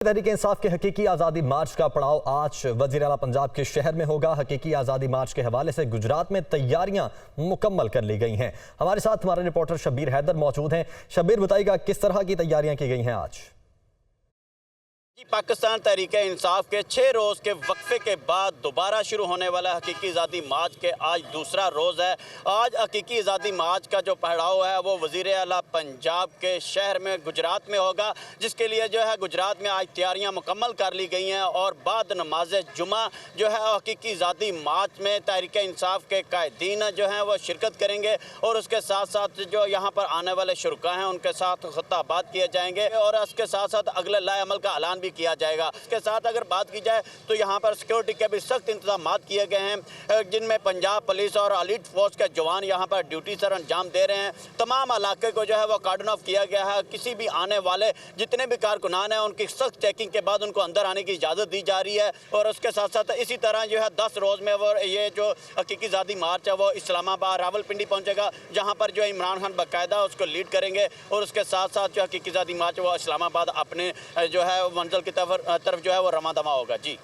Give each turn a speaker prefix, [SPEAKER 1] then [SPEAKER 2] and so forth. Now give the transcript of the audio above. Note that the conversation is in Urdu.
[SPEAKER 1] تحریک انصاف کے حقیقی آزادی مارچ کا پڑاؤ آج وزیر اعلیٰ پنجاب کے شہر میں ہوگا۔ حقیقی آزادی مارچ کے حوالے سے گجرات میں تیاریاں مکمل کر لی گئی ہیں۔ ہمارے ساتھ ہمارے رپورٹر شبیر حیدر موجود ہیں۔ شبیر، بتائیے گا کس طرح کی تیاریاں کی گئی ہیں آج؟
[SPEAKER 2] پاکستان تحریک انصاف کے 6 روز کے وقفے کے بعد دوبارہ شروع ہونے والا حقیقی آزادی مارچ کے آج دوسرا روز ہے۔ آج حقیقی آزادی مارچ کا جو پہراؤ ہے وہ وزیر اعلیٰ پنجاب کے شہر میں گجرات میں ہوگا، جس کے لیے جو ہے گجرات میں آج تیاریاں مکمل کر لی گئی ہیں اور بعد نماز جمعہ جو ہے حقیقی آزادی مارچ میں تحریک انصاف کے قائدین جو ہیں وہ شرکت کریں گے اور اس کے ساتھ ساتھ جو یہاں پر آنے والے شرکاء ہیں ان کے ساتھ خطابات کیے جائیں گے اور اس کے ساتھ ساتھ اگلے لائحہ عمل کا اعلان بھی کیا جائے گا۔ اس کے ساتھ اگر بات کی جائے تو یہاں پر سیکورٹی کے بھی سخت انتظامات کیے گئے ہیں، جن میں پنجاب پولیس اور ایلیٹ فورس کے جوان یہاں پر ڈیوٹی سر انجام دے رہے ہیں۔ تمام علاقے کو جو ہے وہ کارڈن آف کیا گیا ہے۔ کسی بھی آنے والے جتنے بھی کارکنان ہیں ان کی سخت چیکنگ کے بعد ان کو اندر آنے کی اجازت دی جا رہی ہے اور اس کے ساتھ ساتھ اسی طرح جو ہے 10 روز میں وہ یہ جو حقیقی آزادی مارچ ہے وہ اسلام آباد راولپنڈی پہنچے گا، جہاں پر جو عمران خان باقاعدہ اس کو لیڈ کریں گے اور اس کے ساتھ ساتھ جو حقیقی آزادی مارچ وہ اسلام آباد اپنے جو ہے منزل کی طرف جو ہے وہ رواں دواں ہوگا۔ جی